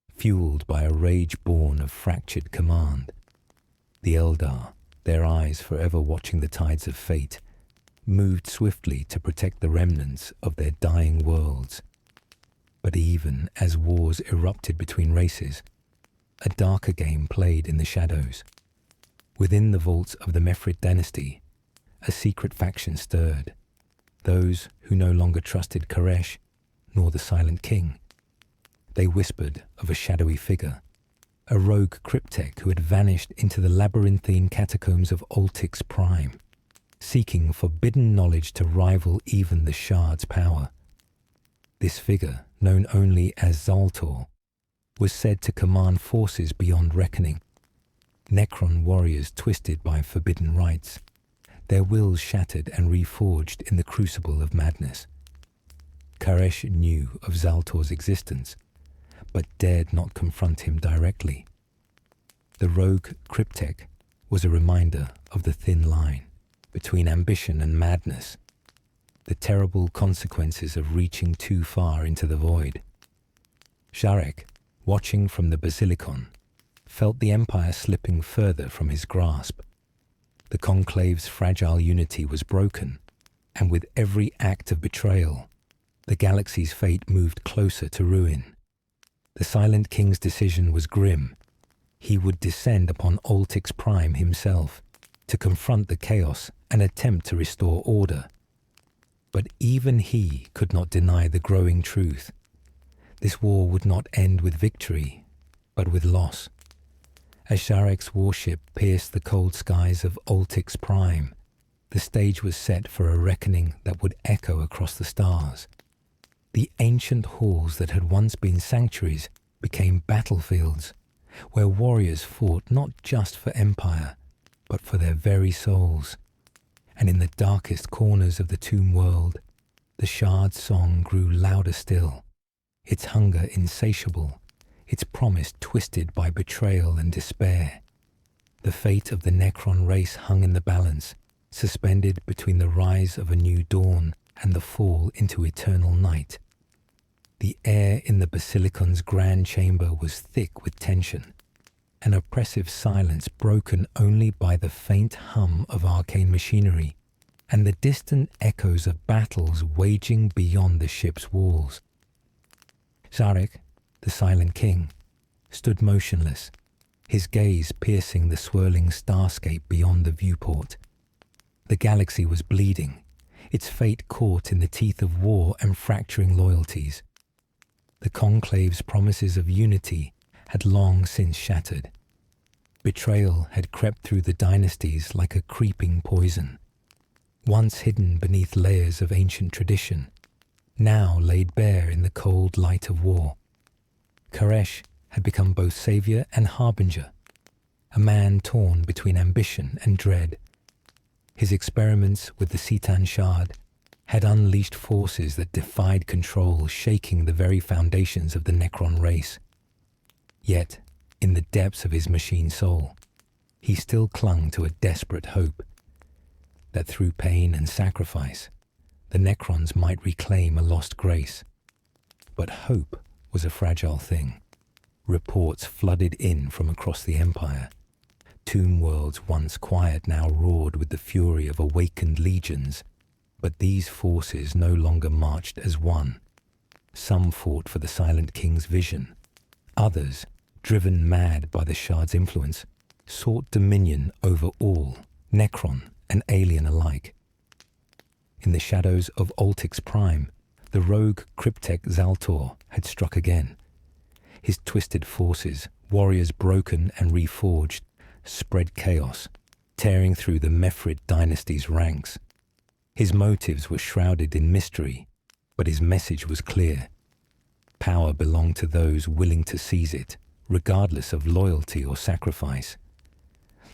fueled by a rage born of fractured command. The Eldar, their eyes forever watching the tides of fate, moved swiftly to protect the remnants of their dying worlds. But even as wars erupted between races, a darker game played in the shadows. Within the vaults of the Mefrit dynasty, a secret faction stirred. Those who no longer trusted Koresh, nor the Silent King. They whispered of a shadowy figure, a rogue cryptech who had vanished into the labyrinthine catacombs of Oltix Prime, seeking forbidden knowledge to rival even the Shard's power. This figure, known only as Zaltor, was said to command forces beyond reckoning. Necron warriors twisted by forbidden rites, their wills shattered and reforged in the crucible of madness. Koresh knew of Zaltor's existence, but dared not confront him directly. The rogue cryptech was a reminder of the thin line between ambition and madness, the terrible consequences of reaching too far into the void. Sharek, watching from the Basilicon, felt the Empire slipping further from his grasp. The Conclave's fragile unity was broken, and with every act of betrayal, the galaxy's fate moved closer to ruin. The Silent King's decision was grim. He would descend upon Altix Prime himself to confront the chaos and attempt to restore order. But even he could not deny the growing truth. This war would not end with victory, but with loss. As Zarek's warship pierced the cold skies of Altix Prime, the stage was set for a reckoning that would echo across the stars. The ancient halls that had once been sanctuaries became battlefields, where warriors fought not just for empire, but for their very souls. And in the darkest corners of the tomb world, the Shard's song grew louder still, its hunger insatiable, its promise twisted by betrayal and despair. The fate of the Necron race hung in the balance, suspended between the rise of a new dawn and the fall into eternal night. The air in the Basilicon's grand chamber was thick with tension, an oppressive silence broken only by the faint hum of arcane machinery and the distant echoes of battles waging beyond the ship's walls. Zarek, the Silent King, stood motionless, his gaze piercing the swirling starscape beyond the viewport. The galaxy was bleeding, its fate caught in the teeth of war and fracturing loyalties. The Conclave's promises of unity had long since shattered. Betrayal had crept through the dynasties like a creeping poison. Once hidden beneath layers of ancient tradition, now laid bare in the cold light of war. Koresh had become both savior and harbinger, a man torn between ambition and dread. His experiments with the Citan Shard had unleashed forces that defied control, shaking the very foundations of the Necron race. Yet, in the depths of his machine soul, he still clung to a desperate hope that through pain and sacrifice, the Necrons might reclaim a lost grace. But hope was a fragile thing. Reports flooded in from across the Empire. Tomb worlds once quiet now roared with the fury of awakened legions. But these forces no longer marched as one. Some fought for the Silent King's vision. Others, driven mad by the Shard's influence, sought dominion over all, Necron and alien alike. In the shadows of Altix Prime, the rogue Cryptek Zaltor had struck again. His twisted forces, warriors broken and reforged, spread chaos, tearing through the Mephrit dynasty's ranks. His motives were shrouded in mystery, but his message was clear. Power belonged to those willing to seize it, regardless of loyalty or sacrifice.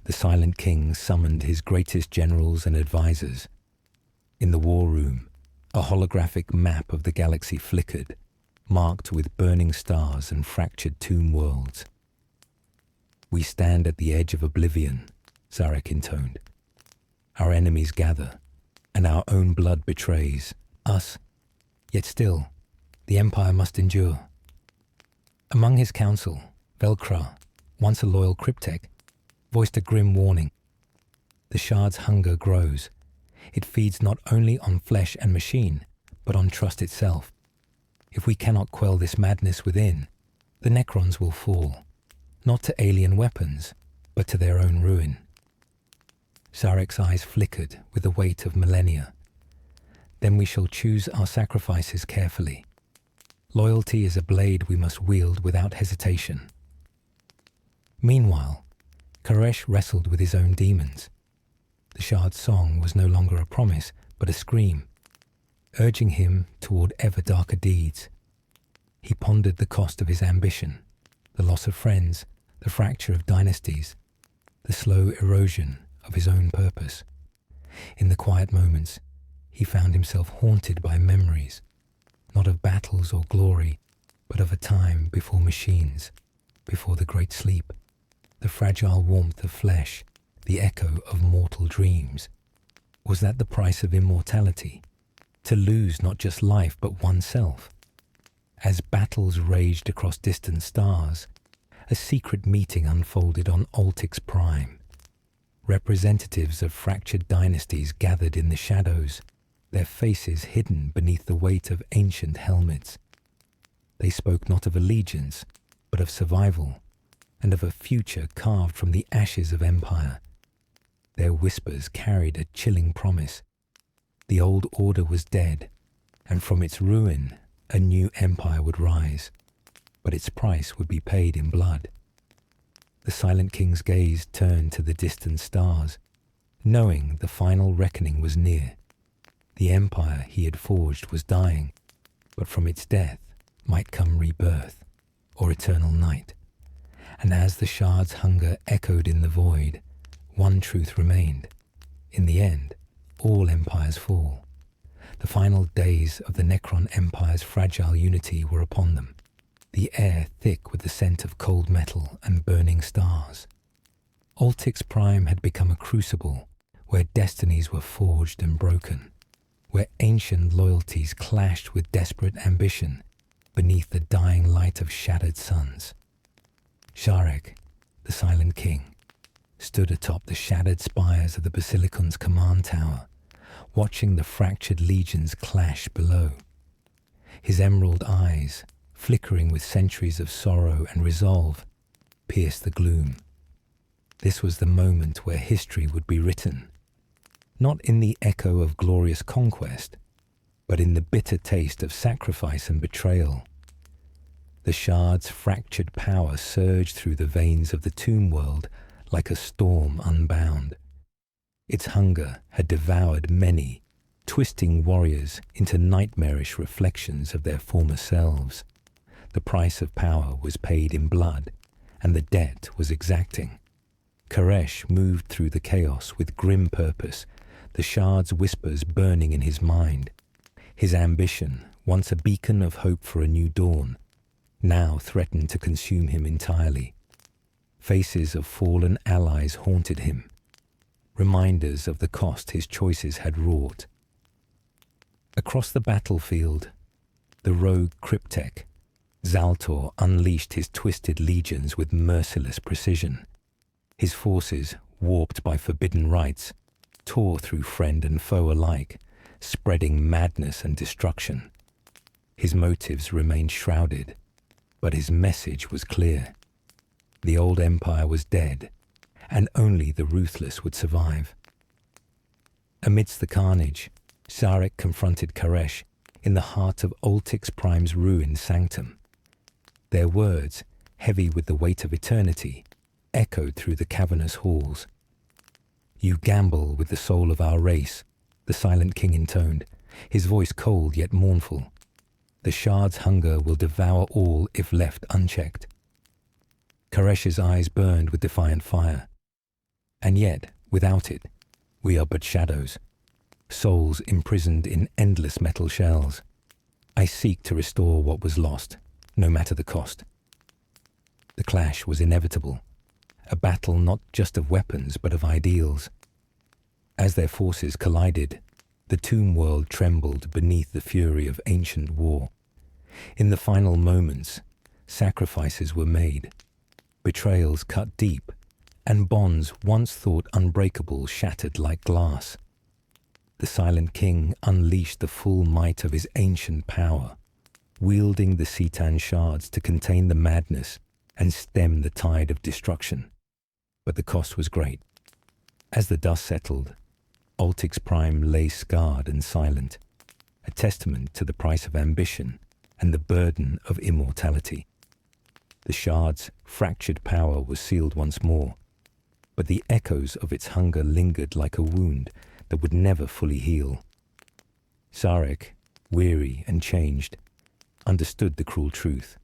The Silent King summoned his greatest generals and advisors. In the war room, a holographic map of the galaxy flickered, marked with burning stars and fractured tomb worlds. "We stand at the edge of oblivion," Zarek intoned. "Our enemies gather, and our own blood betrays us. Yet still, the Empire must endure." Among his council, Velkra, once a loyal Cryptek, voiced a grim warning. The Shard's hunger grows. It feeds not only on flesh and machine, but on trust itself. If we cannot quell this madness within, the Necrons will fall, not to alien weapons, but to their own ruin. Zarek's eyes flickered with the weight of millennia. "Then we shall choose our sacrifices carefully. Loyalty is a blade we must wield without hesitation." Meanwhile, Koresh wrestled with his own demons. The Shard's song was no longer a promise, but a scream, urging him toward ever darker deeds. He pondered the cost of his ambition, the loss of friends, the fracture of dynasties, the slow erosion of his own purpose. In the quiet moments, he found himself haunted by memories, not of battles or glory, but of a time before machines, before the great sleep, the fragile warmth of flesh, the echo of mortal dreams. Was that the price of immortality? To lose not just life, but oneself? As battles raged across distant stars, a secret meeting unfolded on Altix Prime. Representatives of fractured dynasties gathered in the shadows, their faces hidden beneath the weight of ancient helmets. They spoke not of allegiance, but of survival, and of a future carved from the ashes of empire. Their whispers carried a chilling promise. The old order was dead, and from its ruin a new empire would rise, but its price would be paid in blood. The Silent King's gaze turned to the distant stars, knowing the final reckoning was near. The empire he had forged was dying, but from its death might come rebirth, or eternal night. And as the shard's hunger echoed in the void, one truth remained. In the end, all empires fall. The final days of the Necron Empire's fragile unity were upon them, the air thick with the scent of cold metal and burning stars. Altix Prime had become a crucible where destinies were forged and broken, where ancient loyalties clashed with desperate ambition beneath the dying light of shattered suns. Sharek, the Silent King, stood atop the shattered spires of the Basilicon's command tower, watching the fractured legions clash below. His emerald eyes, flickering with centuries of sorrow and resolve, pierced the gloom. This was the moment where history would be written, not in the echo of glorious conquest, but in the bitter taste of sacrifice and betrayal. The shard's fractured power surged through the veins of the tomb world like a storm unbound. Its hunger had devoured many, twisting warriors into nightmarish reflections of their former selves. The price of power was paid in blood, and the debt was exacting. Koresh moved through the chaos with grim purpose, the shard's whispers burning in his mind. His ambition, once a beacon of hope for a new dawn, now threatened to consume him entirely. Faces of fallen allies haunted him, reminders of the cost his choices had wrought. Across the battlefield, the rogue Cryptek, Zaltor unleashed his twisted legions with merciless precision. His forces, warped by forbidden rites, tore through friend and foe alike, spreading madness and destruction. His motives remained shrouded, but his message was clear. The old empire was dead, and only the ruthless would survive. Amidst the carnage, Sarek confronted Koresh in the heart of Altix Prime's ruined sanctum. Their words, heavy with the weight of eternity, echoed through the cavernous halls. "You gamble with the soul of our race," the Silent King intoned, his voice cold yet mournful. "The shard's hunger will devour all if left unchecked." Koresh's eyes burned with defiant fire. "And yet, without it, we are but shadows, souls imprisoned in endless metal shells. I seek to restore what was lost, no matter the cost." The clash was inevitable, a battle not just of weapons but of ideals. As their forces collided, the tomb world trembled beneath the fury of ancient war. In the final moments, sacrifices were made, betrayals cut deep, and bonds once thought unbreakable shattered like glass. The Silent King unleashed the full might of his ancient power, wielding the Citan shards to contain the madness and stem the tide of destruction. But the cost was great. As the dust settled, Altix Prime lay scarred and silent, a testament to the price of ambition and the burden of immortality. The shard's fractured power was sealed once more, but the echoes of its hunger lingered like a wound that would never fully heal. Sarek, weary and changed, understood the cruel truth.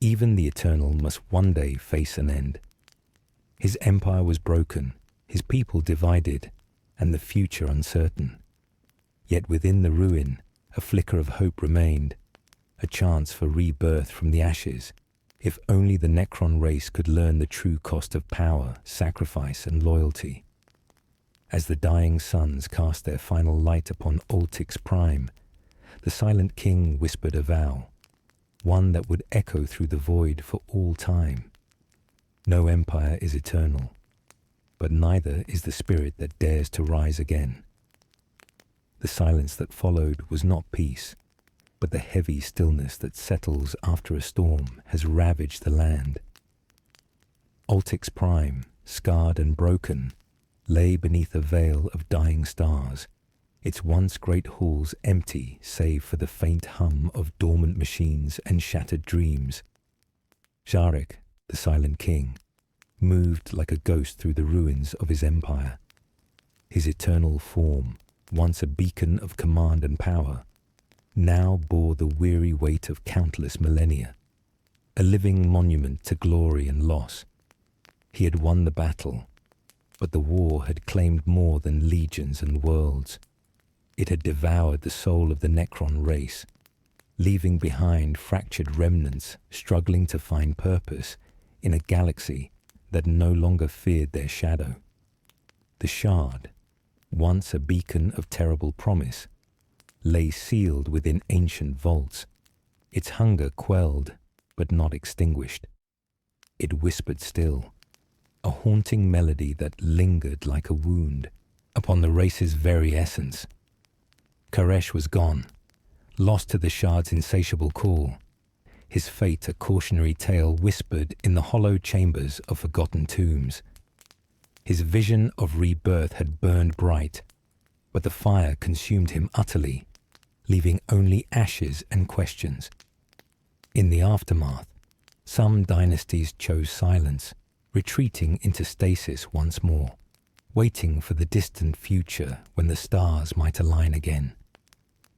Even the eternal must one day face an end. His empire was broken, his people divided, and the future uncertain. Yet within the ruin, a flicker of hope remained, a chance for rebirth from the ashes, if only the Necron race could learn the true cost of power, sacrifice, and loyalty. As the dying suns cast their final light upon Altix Prime, the Silent King whispered a vow, one that would echo through the void for all time. No empire is eternal, but neither is the spirit that dares to rise again. The silence that followed was not peace, but the heavy stillness that settles after a storm has ravaged the land. Altix Prime, scarred and broken, lay beneath a veil of dying stars, its once great halls empty save for the faint hum of dormant machines and shattered dreams. Jarek, the Silent King, moved like a ghost through the ruins of his empire. His eternal form, once a beacon of command and power, now bore the weary weight of countless millennia, a living monument to glory and loss. He had won the battle, but the war had claimed more than legions and worlds. It had devoured the soul of the Necron race, leaving behind fractured remnants struggling to find purpose in a galaxy that no longer feared their shadow. The Shard, once a beacon of terrible promise, lay sealed within ancient vaults, its hunger quelled but not extinguished. It whispered still, a haunting melody that lingered like a wound upon the race's very essence. Koresh was gone, lost to the Shard's insatiable call, his fate a cautionary tale whispered in the hollow chambers of forgotten tombs. His vision of rebirth had burned bright, but the fire consumed him utterly, leaving only ashes and questions. In the aftermath, some dynasties chose silence, retreating into stasis once more, waiting for the distant future when the stars might align again.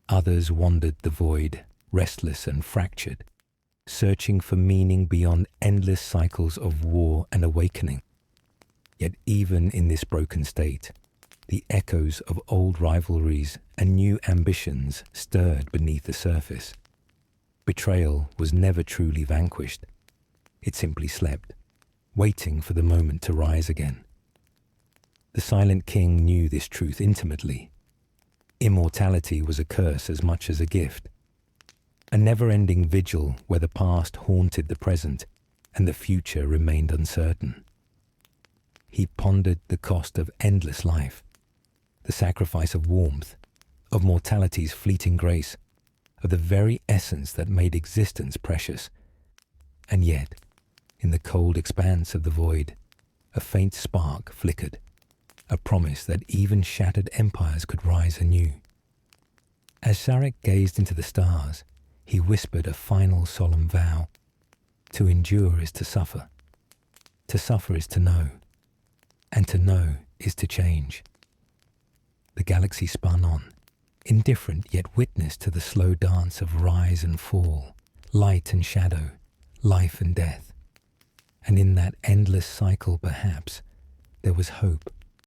Others wandered the void, restless and fractured, searching for meaning beyond endless cycles of war and awakening. Yet even in this broken state, the echoes of old rivalries and new ambitions stirred beneath the surface. Betrayal was never truly vanquished. It simply slept, waiting for the moment to rise again. The Silent King knew this truth intimately. Immortality was a curse as much as a gift, a never-ending vigil where the past haunted the present and the future remained uncertain. He pondered the cost of endless life, the sacrifice of warmth, of mortality's fleeting grace, of the very essence that made existence precious. And yet, in the cold expanse of the void, a faint spark flickered, a promise that even shattered empires could rise anew. As Sarek gazed into the stars, he whispered a final solemn vow. To endure is to suffer. To suffer is to know. And to know is to change. The galaxy spun on, indifferent yet witness to the slow dance of rise and fall, light and shadow, life and death. And in that endless cycle, perhaps, there was hope.